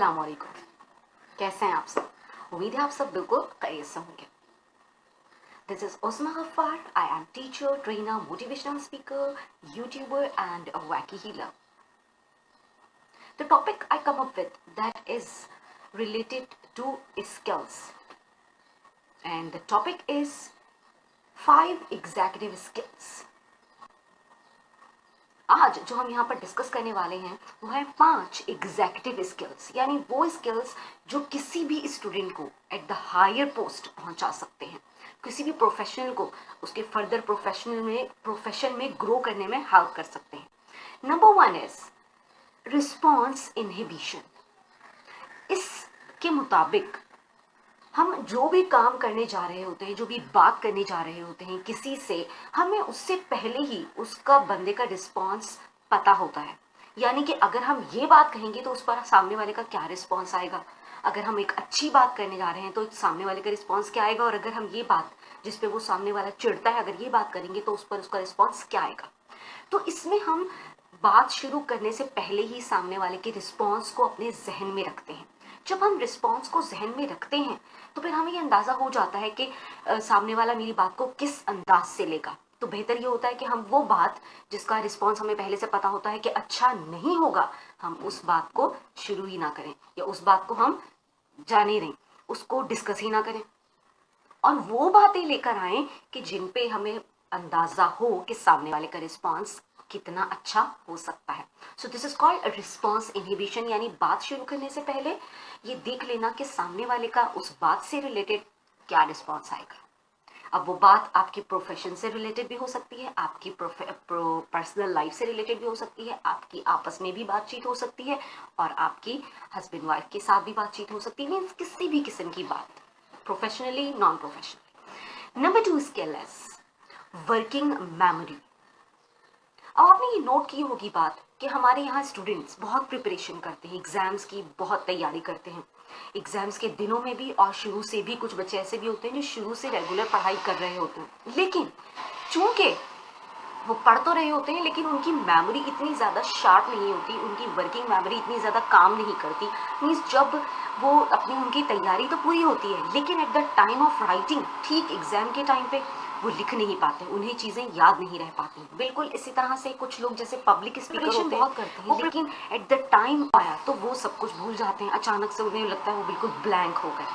अस्सलाम वालेकुम। कैसे हैं आप सब? उम्मीद है आप सब बिल्कुल खैरियत से होंगे। This is Osma Ghaffar. I am teacher, trainer, motivational speaker, YouTuber and a wacky healer. The topic I come up with that is related to skills. And the topic is 5 executive skills. आज जो हम यहाँ पर discuss करने वाले हैं वो है 5 एग्जीक्यूटिव स्किल्स, यानी वो स्किल्स जो किसी भी स्टूडेंट को एट द हायर पोस्ट पहुँचा सकते हैं, किसी भी प्रोफेशनल को उसके फर्दर प्रोफेशन में ग्रो करने में हेल्प कर सकते हैं। Number 1 is response inhibition. इसके मुताबिक हम जो भी काम करने जा रहे होते हैं, जो भी बात करने जा रहे होते हैं किसी से, हमें उससे पहले ही उसका बंदे का रिस्पॉन्स पता होता है। यानी कि अगर हम ये बात कहेंगे तो उस पर सामने वाले का क्या रिस्पॉन्स आएगा, अगर हम एक अच्छी बात करने जा रहे हैं तो सामने वाले का रिस्पॉन्स क्या आएगा, और अगर हम ये बात जिस पे वो सामने वाला चिढ़ता है अगर ये बात करेंगे तो उस पर उसका रिस्पॉन्स क्या आएगा। तो इसमें हम बात शुरू करने से पहले ही सामने वाले के रिस्पॉन्स को अपने जहन में रखते हैं। जब हम रिस्पॉन्स को जहन में रखते हैं तो फिर हमें ये अंदाज़ा हो जाता है कि सामने वाला मेरी बात को किस अंदाज से लेगा। तो बेहतर ये होता है कि हम वो बात जिसका रिस्पॉन्स हमें पहले से पता होता है कि अच्छा नहीं होगा, हम उस बात को शुरू ही ना करें, या उस बात को हम जाने ही दें, उसको डिस्कस ही ना करें, और वो बातें लेकर आएँ कि जिन पे हमें अंदाज़ा हो कि सामने वाले का रिस्पॉन्स कितना अच्छा हो सकता है। So this is called response inhibition, यानी बात शुरू करने से पहले ये देख लेना कि सामने वाले का उस बात से रिलेटेड क्या रिस्पॉन्स आएगा। अब वो बात आपके प्रोफेशन से रिलेटेड भी हो सकती है, आपकी पर्सनल लाइफ से रिलेटेड भी हो सकती है, आपकी आपस में भी बातचीत हो सकती है, और आपकी हस्बैंड वाइफ के साथ भी बातचीत हो सकती है, मीन्स किसी भी किस्म की बात, professionally non professionally. Number 2 skill is working memory. अब आपने ये नोट की होगी बात कि हमारे यहाँ स्टूडेंट्स बहुत प्रिपरेशन करते हैं, एग्ज़ाम्स की बहुत तैयारी करते हैं, एग्ज़ाम्स के दिनों में भी, और शुरू से भी। कुछ बच्चे ऐसे भी होते हैं जो शुरू से रेगुलर पढ़ाई कर रहे होते हैं, लेकिन चूंकि वो पढ़ तो रहे होते हैं लेकिन उनकी मेमोरी इतनी ज़्यादा शार्प नहीं होती, उनकी वर्किंग मेमोरी इतनी ज़्यादा काम नहीं करती। मीन्स जब वो उनकी तैयारी तो पूरी होती है, लेकिन at the time of writing, ठीक एग्ज़ाम के टाइम पे वो लिख नहीं पाते, उन्हें चीज़ें याद नहीं रह पाती। बिल्कुल इसी तरह से कुछ लोग जैसे पब्लिक स्पीकर होते हैं, बहुत करते हैं, लेकिन एट द टाइम आया तो वो सब कुछ भूल जाते हैं, अचानक से उन्हें लगता है वो बिल्कुल ब्लैंक हो गए।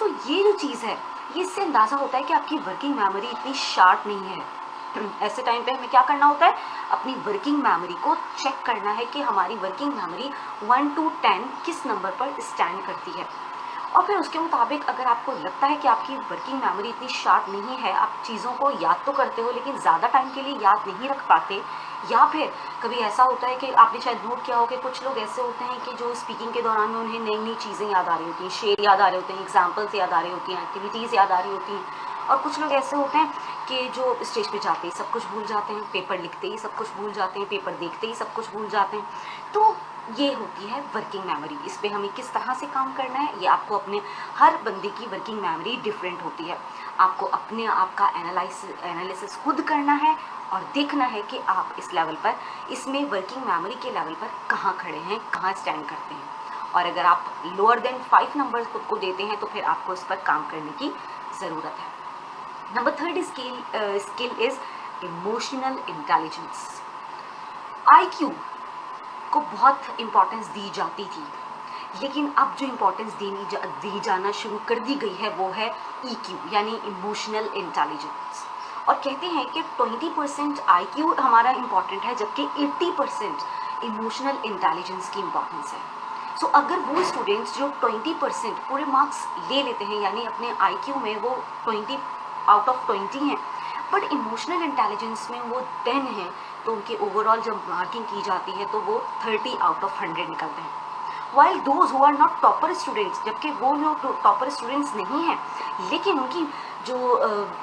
तो ये जो चीज़ है, ये इससे अंदाज़ा होता है कि आपकी वर्किंग मेमोरी इतनी शार्प नहीं है। ऐसे टाइम पे हमें क्या करना होता है, अपनी वर्किंग मेमोरी को चेक करना है कि हमारी वर्किंग मेमोरी 1 to 10 किस नंबर पर स्टैंड करती है, और फिर उसके मुताबिक अगर आपको लगता है कि आपकी वर्किंग मेमोरी इतनी शार्प नहीं है, आप चीज़ों को याद तो करते हो लेकिन ज़्यादा टाइम के लिए याद नहीं रख पाते, या फिर कभी ऐसा होता है कि आपने शायद नोट किया हो कि कुछ लोग ऐसे होते हैं कि जो स्पीकिंग के दौरान में उन्हें नई नई चीज़ें याद आ रही होती हैं, शेर याद आ रहे होते हैं, एग्जाम्पल्स याद आ रही होती हैं, एक्टिविटीज़ याद आ रही होती हैं, और कुछ लोग ऐसे होते हैं कि जो स्टेज पे जाते ही सब कुछ भूल जाते हैं, पेपर लिखते ही सब कुछ भूल जाते हैं, पेपर देखते ही सब कुछ भूल जाते हैं। तो ये होती है वर्किंग मेमोरी। इस पे हमें किस तरह से काम करना है, ये आपको अपने, हर बंदे की वर्किंग मेमोरी डिफरेंट होती है। आपको अपने आप का एनालिसिस खुद करना है और देखना है कि आप इस लेवल पर, इसमें वर्किंग मेमोरी के लेवल पर कहाँ खड़े हैं, कहाँ स्टैंड करते हैं। और अगर आप लोअर देन 5 नंबर खुद को देते हैं तो फिर आपको इस पर काम करने की ज़रूरत है। Number 3 skill is emotional intelligence. IQ को बहुत इम्पोर्टेंस दी जाती थी, लेकिन अब जो इम्पोर्टेंस दी जाना शुरू कर दी गई है वो है EQ, यानी इमोशनल इंटेलिजेंस। और कहते हैं कि 20% IQ हमारा इम्पॉर्टेंट है, जबकि 80% इमोशनल इंटेलिजेंस की इम्पोर्टेंस है। सो अगर वो स्टूडेंट्स जो 20% पूरे मार्क्स ले लेते हैं, यानी अपने IQ में वो 20 आउट ऑफ 20 हैं, बट इमोशनल इंटेलिजेंस में वो 10 हैं, तो उनकी ओवरऑल जब मार्किंग की जाती है तो वो 30 आउट ऑफ 100 निकलते हैं। While those who are not topper students, जबकि वो लोग टॉपर स्टूडेंट्स नहीं हैं, लेकिन उनकी जो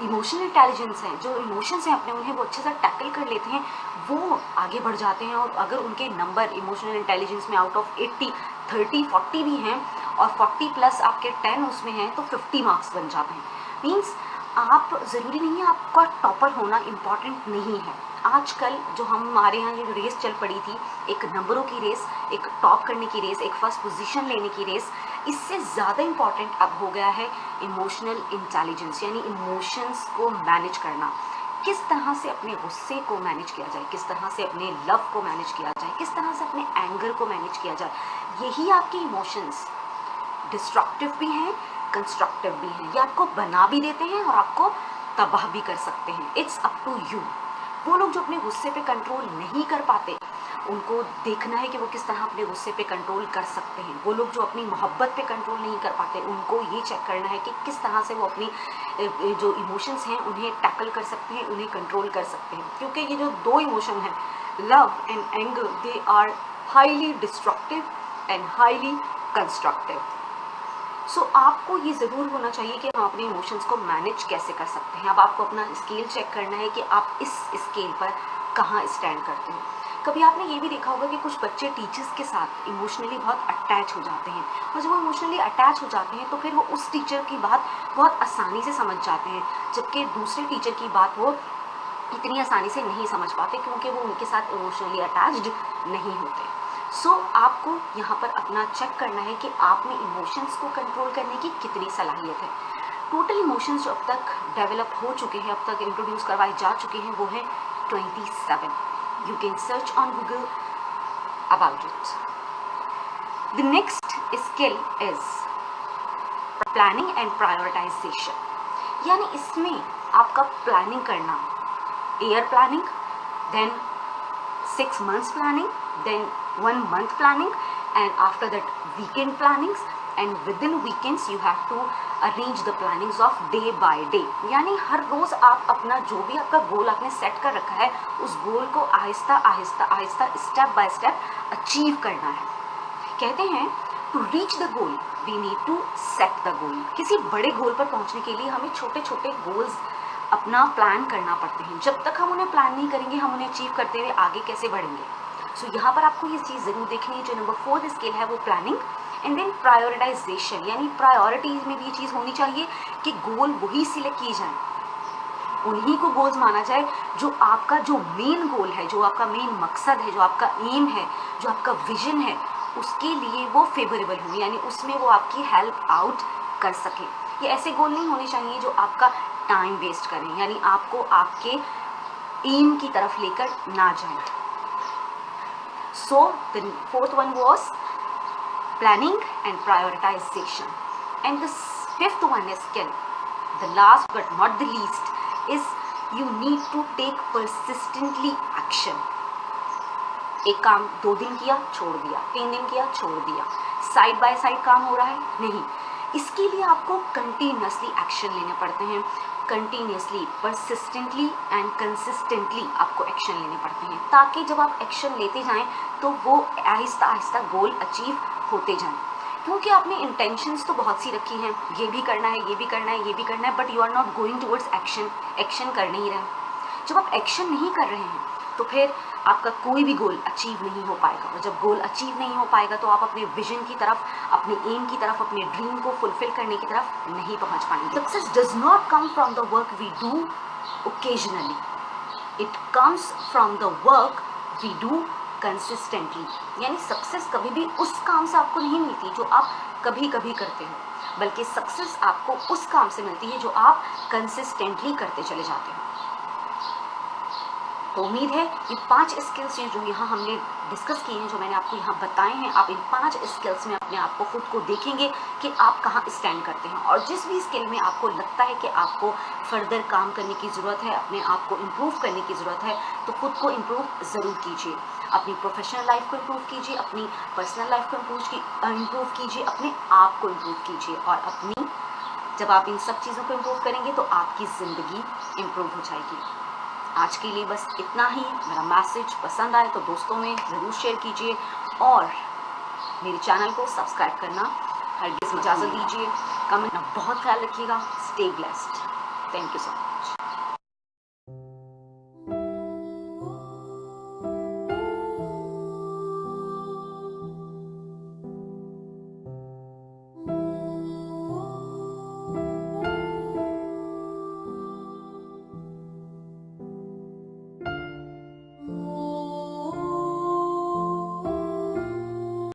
इमोशनल इंटेलिजेंस है, जो इमोशंस हैं अपने, उन्हें वो अच्छे से टैकल कर लेते हैं, वो आगे बढ़ जाते हैं। और अगर उनके नंबर इमोशनल इंटेलिजेंस में आउट ऑफ 80 30 40 भी हैं, और 40 प्लस आपके 10 उसमें हैं, तो 50 मार्क्स बन जाते हैं। मीन्स आप ज़रूरी नहीं है आपका टॉपर होना इम्पॉर्टेंट नहीं है, आजकल जो हमारे यहाँ ये रेस चल पड़ी थी, एक नंबरों की रेस, एक टॉप करने की रेस, एक फर्स्ट पोजीशन लेने की रेस, इससे ज़्यादा इम्पॉर्टेंट अब हो गया है इमोशनल इंटेलिजेंस, यानी इमोशंस को मैनेज करना। किस तरह से अपने गुस्से को मैनेज किया जाए, किस तरह से अपने लव को मैनेज किया जाए, किस तरह से अपने एंगर को मैनेज किया जाए। यही आपके इमोशंस डिस्ट्रक्टिव भी हैं, कंस्ट्रक्टिव भी हैं। ये आपको बना भी देते हैं और आपको तबाह भी कर सकते हैं। It's up to you. वो लोग जो अपने गुस्से पे कंट्रोल नहीं कर पाते, उनको देखना है कि वो किस तरह अपने गुस्से पे कंट्रोल कर सकते हैं। वो लोग जो अपनी मोहब्बत पे कंट्रोल नहीं कर पाते, उनको ये चेक करना है कि किस तरह से वो अपनी जो इमोशंस हैं उन्हें टैकल कर सकते हैं, उन्हें कंट्रोल कर सकते हैं। क्योंकि ये जो दो इमोशन हैं, love and anger, they are highly destructive and highly constructive. So आपको ये ज़रूर होना चाहिए कि हम अपने इमोशंस को मैनेज कैसे कर सकते हैं। अब आपको अपना स्केल चेक करना है कि आप इस स्केल पर कहाँ स्टैंड करते हैं। कभी आपने ये भी देखा होगा कि कुछ बच्चे टीचर्स के साथ इमोशनली बहुत अटैच हो जाते हैं, और जब वो इमोशनली अटैच हो जाते हैं तो फिर वो उस टीचर की बात बहुत आसानी से समझ जाते हैं, जबकि दूसरे टीचर की बात वो इतनी आसानी से नहीं समझ पाते, क्योंकि वो उनके साथ इमोशनली अटैच्ड नहीं होते। सो आपको यहाँ पर अपना चेक करना है कि आप में इमोशंस को कंट्रोल करने की कितनी सलाहियत है। टोटल इमोशंस जो अब तक डेवलप हो चुके हैं, अब तक इंट्रोड्यूस करवाए जा चुके हैं, वो है 27। You can search on Google about it. The next skill is planning and prioritization, यानी इसमें आपका प्लानिंग करना, year planning, then 6 months planning, then 1 month planning, and after that weekend plannings, and within weekends you have to arrange the plannings of day by day। यानी हर रोज़ आप अपना जो भी आपका गोल आपने सेट कर रखा है, उस गोल को Aahista Aahista Aahista step by step achieve करना है। कहते हैं to reach the goal we need to set the goal. किसी बड़े गोल पर पहुंचने के लिए हमें छोटे छोटे गोल्स अपना प्लान करना पड़ते हैं। जब तक हम उन्हें प्लान नहीं करेंगे, हम उन्हें अचीव करते हुए आगे कैसे बढ़ेंगे। सो यहाँ पर आपको ये चीज़ ज़रूर देखनी है। जो नंबर 4 स्किल है वो प्लानिंग एंड देन प्रायोरिटाइजेशन, यानी प्रायोरिटीज़ में भी ये चीज़ होनी चाहिए कि गोल वही सिलेक्ट किए जाएँ, उन्हीं को गोल्स माना जाए जो आपका जो मेन गोल है, जो आपका मेन मकसद है, जो आपका एम है, जो आपका विजन है, उसके लिए वो फेवरेबल हो, यानी उसमें वो आपकी हेल्प आउट कर सके। ये ऐसे गोल नहीं होने चाहिए जो आपका टाइम वेस्ट करें, यानी आपको आपके एम की तरफ लेकर ना जाए। So the 4th one was planning and prioritization, and the 5th one is skill, the last but not the least, is you need to take persistently action। एक काम 2 दिन किया छोड़ दिया, 3 दिन किया छोड़ दिया, साइड बाय साइड काम हो रहा है, नहीं। इसके लिए आपको कंटिन्यूसली एक्शन लेने पड़ते हैं, कंटिन्यूसली, परसिस्टेंटली एंड कंसिस्टेंटली आपको एक्शन लेने पड़ते हैं, ताकि जब आप एक्शन लेते जाएं तो वो आहिस्ता आहिस्ता गोल अचीव होते जाएं। क्योंकि आपने इंटेंशंस तो बहुत सी रखी हैं, ये भी करना है, ये भी करना है, ये भी करना है, but you are not going towards action. Action कर नहीं रहे। जब आप एक्शन नहीं कर रहे हैं तो फिर आपका कोई भी गोल अचीव नहीं हो पाएगा, और जब गोल अचीव नहीं हो पाएगा तो आप अपने विजन की तरफ, अपने एम की तरफ, अपने ड्रीम को फुलफिल करने की तरफ नहीं पहुंच पाएंगे। Success does not come from the work we do occasionally, it comes from the work we do consistently. यानी सक्सेस कभी भी उस काम से आपको नहीं मिलती जो आप कभी कभी करते हो, बल्कि सक्सेस आपको उस काम से मिलती है जो आप कंसिस्टेंटली करते चले जाते हो। तो उम्मीद है ये 5 स्किल्स हैं जो यहाँ हमने डिस्कस किए हैं, जो मैंने आपको यहाँ बताए हैं। आप इन 5 स्किल्स में अपने आप को खुद को देखेंगे कि आप कहाँ स्टैंड करते हैं, और जिस भी स्किल में आपको लगता है कि आपको फर्दर काम करने की ज़रूरत है, अपने आप को इम्प्रूव करने की ज़रूरत है, तो खुद को इम्प्रूव ज़रूर कीजिए। अपनी प्रोफेशनल लाइफ को इम्प्रूव कीजिए, अपनी पर्सनल लाइफ को इम्प्रूव कीजिए, अपने आप को इम्प्रूव कीजिए, और अपनी जब आप इन सब चीज़ों को इम्प्रूव करेंगे तो आपकी ज़िंदगी इम्प्रूव हो जाएगी। आज के लिए बस इतना ही। मेरा मैसेज पसंद आए तो दोस्तों में ज़रूर शेयर कीजिए, और मेरे चैनल को सब्सक्राइब करना हरगिज़ इजाज़त दीजिए। कमेंट बहुत ख्याल रखिएगा। Stay blessed. Thank you so much.